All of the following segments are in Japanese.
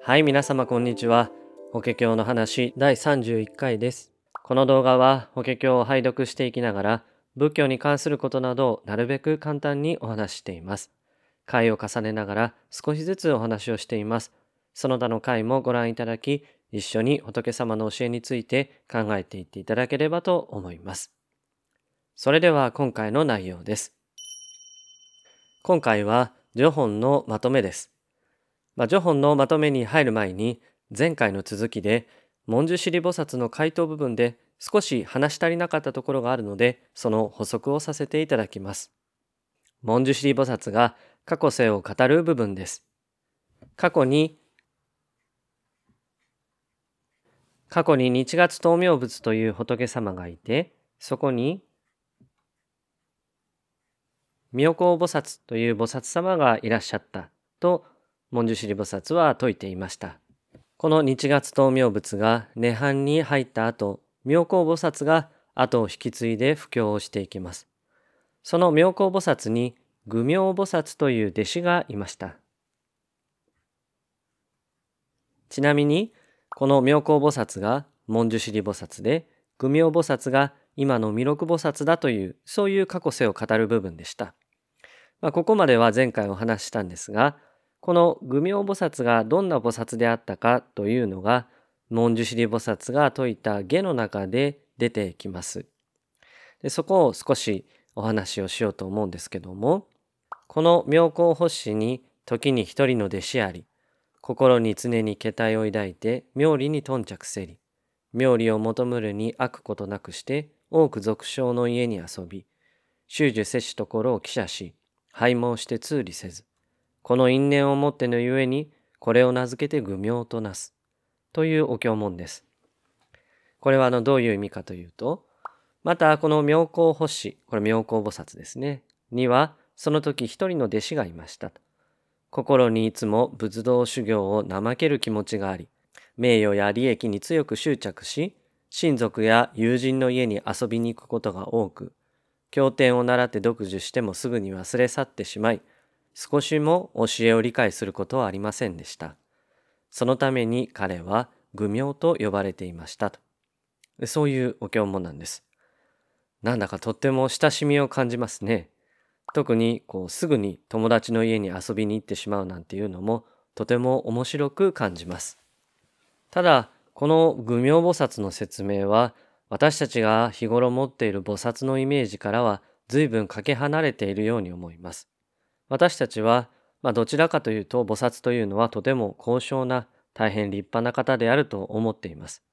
はい、皆様こんにちは。法華経の話第31回です。この動画は法華経を拝読していきながら仏教に関することなどをなるべく簡単にお話ししています。回を重ねながら少しずつお話をしています。その他の回もご覧いただき、一緒に仏様の教えについて考えていっていただければと思います。それでは今回の内容です。今回は序本のまとめです。序本のまとめに入る前に、前回の続きで文殊師利菩薩の回答部分で少し話し足りなかったところがあるので、その補足をさせていただきます。文殊師利菩薩が過去世を語る部分です。過去に日月燈明仏という仏様がいて、そこに妙高菩薩という菩薩様がいらっしゃったと文殊師利菩薩は説いていました。この日月燈明仏が涅槃に入った後、妙高菩薩が後を引き継いで布教をしていきます。その妙高菩薩に愚明菩薩という弟子がいました。ちなみに、この妙高菩薩が文殊師利菩薩で、愚明菩薩が今の弥勒菩薩だという、そういう過去世を語る部分でした。ここまでは前回お話ししたんですが、この愚明菩薩がどんな菩薩であったかというのが、文殊師利菩薩が説いた下の中で出てきます。で、そこを少しお話をしようと思うんですけども、この妙高法師に時に一人の弟子あり、心に常に芥待を抱いて妙理に頓着せり、妙理を求むるに飽くことなくして多く俗生の家に遊び、修樹せしところを記者し、拝問して通理せず、この因縁をもってのゆえに、これを名付けて愚明となす。というお経文です。これはどういう意味かというと、またこの妙高法師、これ妙高菩薩ですね、には、その時一人の弟子がいましたと。心にいつも仏道修行を怠ける気持ちがあり、名誉や利益に強く執着し、親族や友人の家に遊びに行くことが多く、経典を習って読受してもすぐに忘れ去ってしまい、少しも教えを理解することはありませんでした。そのために彼は愚明と呼ばれていましたと。そういうお経文なんです。なんだかとっても親しみを感じますね。特にすぐに友達の家に遊びに行ってしまうなんていうのもとても面白く感じます。ただ、この愚明菩薩の説明は、私たちが日頃持っている菩薩のイメージからは随分かけ離れているように思います。私たちは、どちらかというと菩薩というのはとても高尚な大変立派な方であると思っています。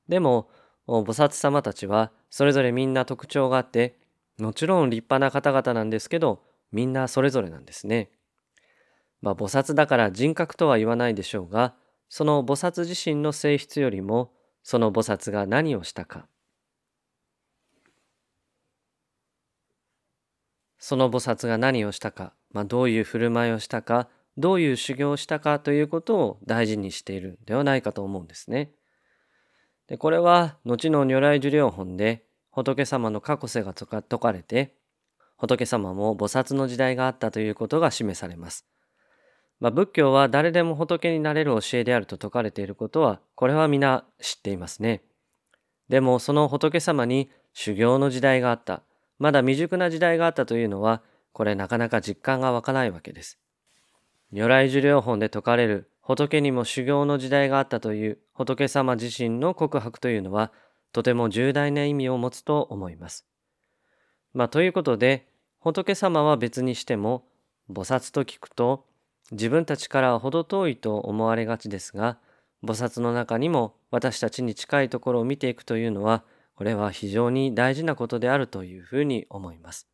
でも、菩薩様たちはそれぞれみんな特徴があって、もちろん立派な方々なんですけど、みんなそれぞれなんですね。菩薩だから人格とは言わないでしょうが、その菩薩自身の性質よりも、その菩薩が何をしたか、その菩薩が何をしたか、どういう振る舞いをしたか、どういう修行をしたかということを大事にしているんではないかと思うんですね。で、これは後の如来寿量本で仏様の過去世が説かれて、仏様も菩薩の時代があったということが示されます。仏教は誰でも仏になれる教えであると説かれていることは、これは皆知っていますね。でもその仏様に修行の時代があった、まだ未熟な時代があったというのは、これなかなか実感が湧かないわけです。如来寿量本で説かれる仏にも修行の時代があったという仏様自身の告白というのは、とても重大な意味を持つと思います。ということで、仏様は別にしても、菩薩と聞くと、自分たちからは程遠いと思われがちですが、菩薩の中にも私たちに近いところを見ていくというのは、これは非常に大事なことであるというふうに思います。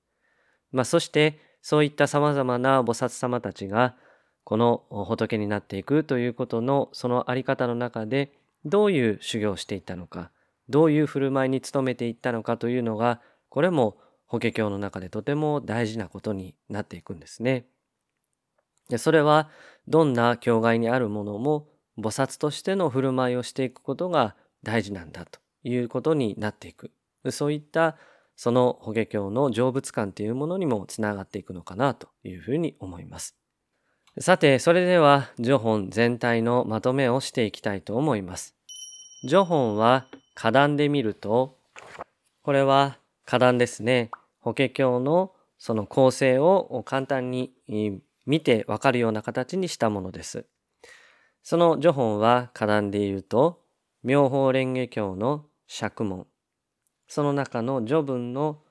そしてそういったさまざまな菩薩様たちがこの仏になっていくということのそのあり方の中でどういう修行をしていったのか、どういう振る舞いに努めていったのかというのが、これも法華経の中でとても大事なことになっていくんですね。で、それはどんな境外にあるものも菩薩としての振る舞いをしていくことが大事なんだということになっていく。そういったその法華経の成仏感というものにもつながっていくのかなというふうに思います。さて、それでは序本全体のまとめをしていきたいと思います。序本は歌壇で見ると、これは歌壇ですね。法華経のその構成を簡単に見てわかるような形にしたものです。その序本は歌壇で言うと、妙法蓮華経の釈文、その中の序文の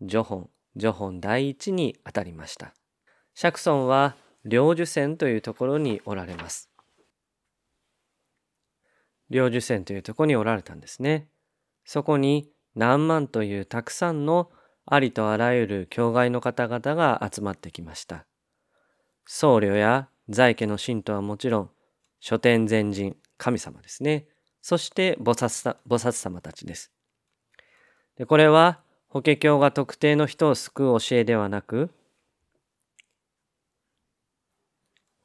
序本第一にあたりました。釈尊は領受線というところにおられます。領受線というところにおられたんですね。そこに何万というたくさんのありとあらゆる教外の方々が集まってきました。僧侶や在家の信徒はもちろん、諸天前人、神様ですね。そして菩薩様たちです。で、これは法華経が特定の人を救う教えではなく、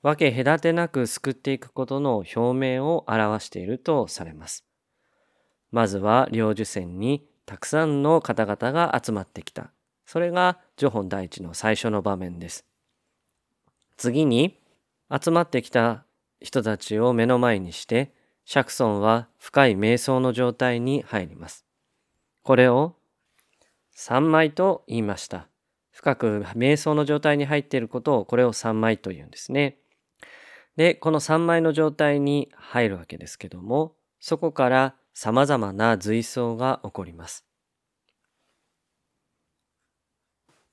分け隔てなく救っていくことの表明を表しているとされます。まずは領受線にたくさんの方々が集まってきた。それが序本第一の最初の場面です。次に集まってきた人たちを目の前にして釈尊は深い瞑想の状態に入ります。これを三昧と言いました。深く瞑想の状態に入っていることをこれを三昧と言うんですね。で、この三昧の状態に入るわけですけども、そこから様々な随想が起こります。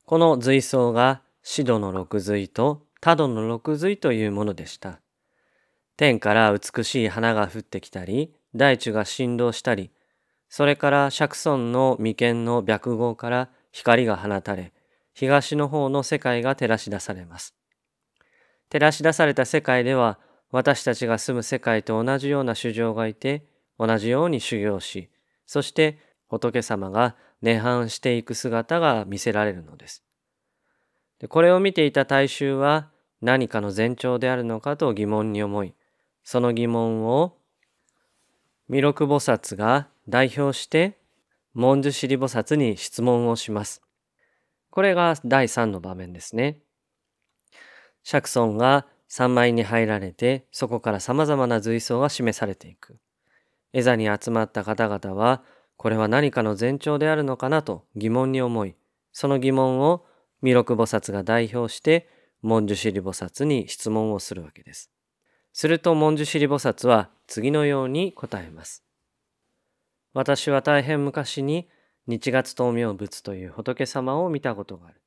この随想が四度の六随と多度の六随というものでした。天から美しい花が降ってきたり、大地が振動したり、それから釈尊の眉間の白毫から光が放たれ、東の方の世界が照らし出されます。照らし出された世界では、私たちが住む世界と同じような衆生がいて、同じように修行し、そして仏様が涅槃していく姿が見せられるのです。これを見ていた大衆は何かの前兆であるのかと疑問に思い、その疑問を弥勒菩薩が代表して文殊師利菩薩に質問をします。これが第3の場面ですね。釈尊が三昧に入られて、そこから様々な随想が示されていく。絵座に集まった方々は、これは何かの前兆であるのかなと疑問に思い、その疑問を弥勒菩薩が代表して文殊師利菩薩に質問をするわけです。すると文殊師利菩薩は次のように答えます。私は大変昔に日月燈明仏という仏様を見たことがある。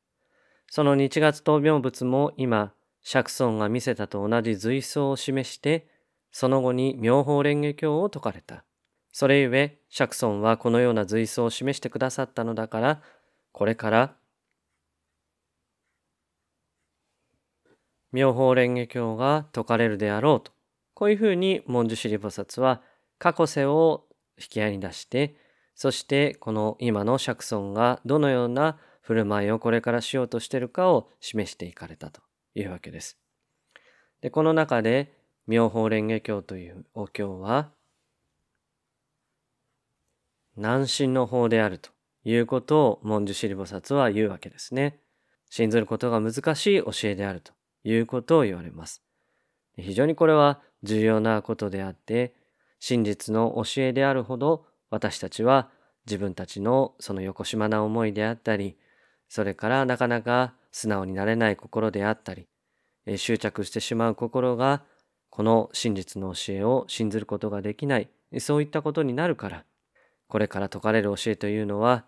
その日月灯明仏も今、釈尊が見せたと同じ随想を示して、その後に妙法蓮華経を説かれた。それゆえ、釈尊はこのような随想を示してくださったのだから、これから妙法蓮華経が説かれるであろうと。こういうふうに文殊師利菩薩は過去世を引き合いに出して、そしてこの今の釈尊がどのような振る舞いをこれからしようとしているかを示していかれたというわけです。で、この中で妙法蓮華経というお経は難信の法であるということを文殊師利菩薩は言うわけですね。信ずることが難しい教えであるということを言われます。非常にこれは重要なことであって、真実の教えであるほど私たちは自分たちのそのよこしまな思いであったり、それからなかなか素直になれない心であったり、執着してしまう心がこの真実の教えを信ずることができない、そういったことになるから、これから説かれる教えというのは、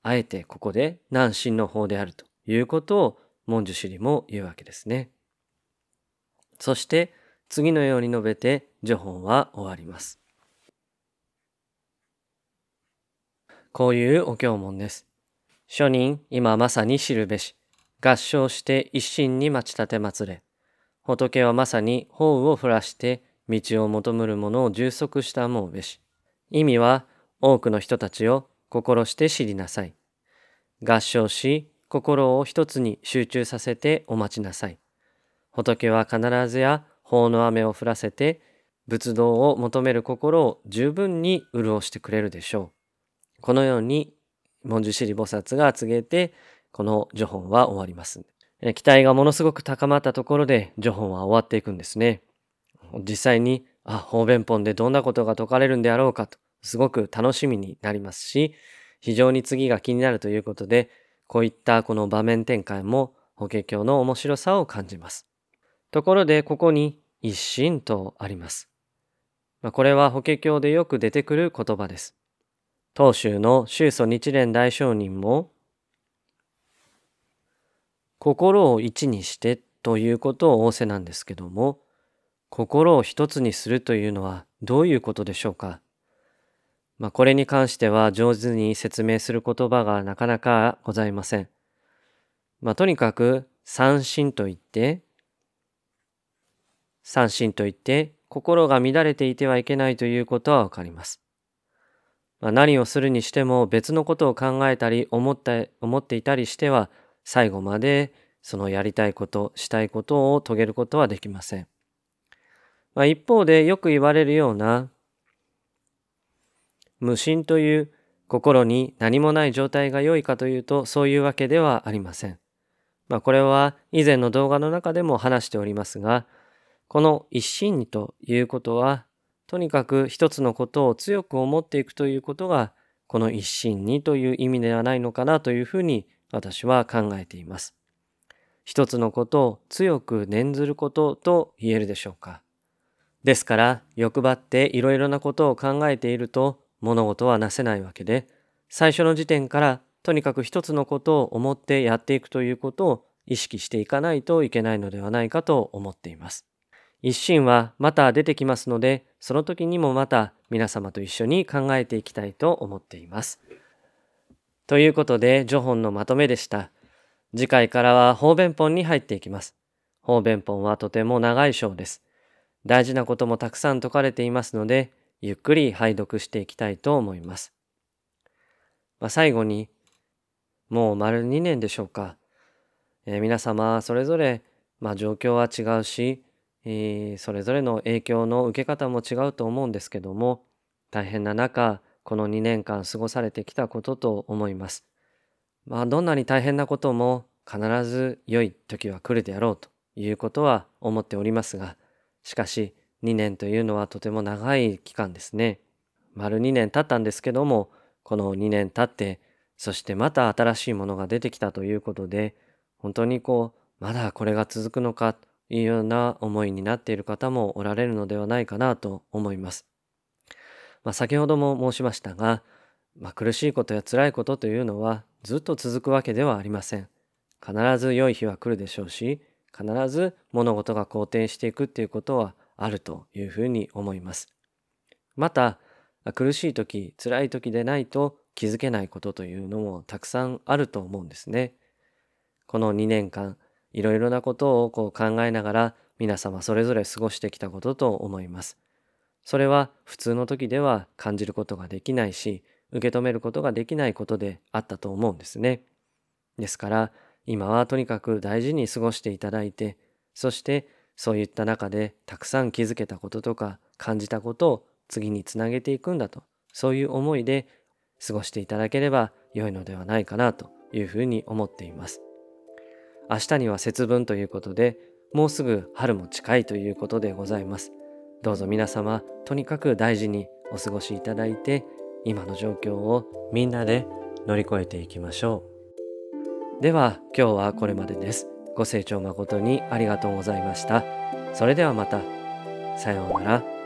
あえてここで難信の法であるということを文殊師利も言うわけですね。そして次のように述べて序本は終わります。こういうお経文です。諸人今まさに知るべし、合唱して一心に待ち立て祭れ。仏はまさに法を降らして道を求むる者を充足したもうべし。意味は多くの人たちを心して知りなさい。合唱し心を一つに集中させてお待ちなさい。仏は必ずや法の雨を降らせて仏道を求める心を十分に潤してくれるでしょう。このように文殊師利菩薩が告げて、この序本は終わります。期待がものすごく高まったところで序本は終わっていくんですね。実際に方便本でどんなことが説かれるんであろうかとすごく楽しみになりますし、非常に次が気になるということで、こういったこの場面展開も法華経の面白さを感じます。ところでここに一心とあります。これは法華経でよく出てくる言葉です。当宗の宗祖日蓮大聖人も心を一にしてということを仰せなんですけども、心を一つにするというのはどういうことでしょうか。これに関しては上手に説明する言葉がなかなかございません。とにかく三心といって心が乱れていてはいけないということはわかります。何をするにしても別のことを考えたり思っていたりしては最後までそのやりたいこと、したいことを遂げることはできません。一方でよく言われるような無心という心に何もない状態が良いかというとそういうわけではありません。これは以前の動画の中でも話しておりますが、この一心にということはとにかく一つのことを強く思っていくということがこの一心にという意味ではないのかなというふうに私は考えています。一つのことを強く念ずることと言えるでしょうか。ですから欲張っていろいろなことを考えていると物事はなせないわけで、最初の時点からとにかく一つのことを思ってやっていくということを意識していかないといけないのではないかと思っています。一心はまた出てきますので、その時にもまた皆様と一緒に考えていきたいと思っています。ということで序本のまとめでした。次回からは方便本に入っていきます。方便本はとても長い章です。大事なこともたくさん説かれていますので、ゆっくり拝読していきたいと思います。最後に、もう丸2年でしょうか。皆様それぞれ、状況は違うし、それぞれの影響の受け方も違うと思うんですけども、大変な中、この2年間過ごされてきたことと思います。どんなに大変なことも必ず良い時は来るであろうということは思っておりますが、しかし2年というのはとても長い期間ですね。丸2年経ったんですけども、この2年経って、そしてまた新しいものが出てきたということで、本当にまだこれが続くのかというような思いになっている方もおられるのではないかなと思います。先ほども申しましたが、苦しいことや辛いことというのはずっと続くわけではありません。必ず良い日は来るでしょうし、必ず物事が好転していくっていうことはあるというふうに思います。また、苦しい時、辛い時でないと気づけないことというのもたくさんあると思うんですね。この2年間、いろいろなことを考えながら皆様それぞれ過ごしてきたことと思います。それは普通の時では感じることができないし、受け止めることができないことであったと思うんですね。ですから今はとにかく大事に過ごしていただいて、そしてそういった中でたくさん気づけたこととか感じたことを次につなげていくんだと、そういう思いで過ごしていただければ良いのではないかなというふうに思っています。明日には節分ということで、もうすぐ春も近いということでございます。どうぞ皆様とにかく大事にお過ごしいただいて、今の状況をみんなで乗り越えていきましょう。では今日はこれまでです。ご清聴誠にありがとうございました。それではまた。さようなら。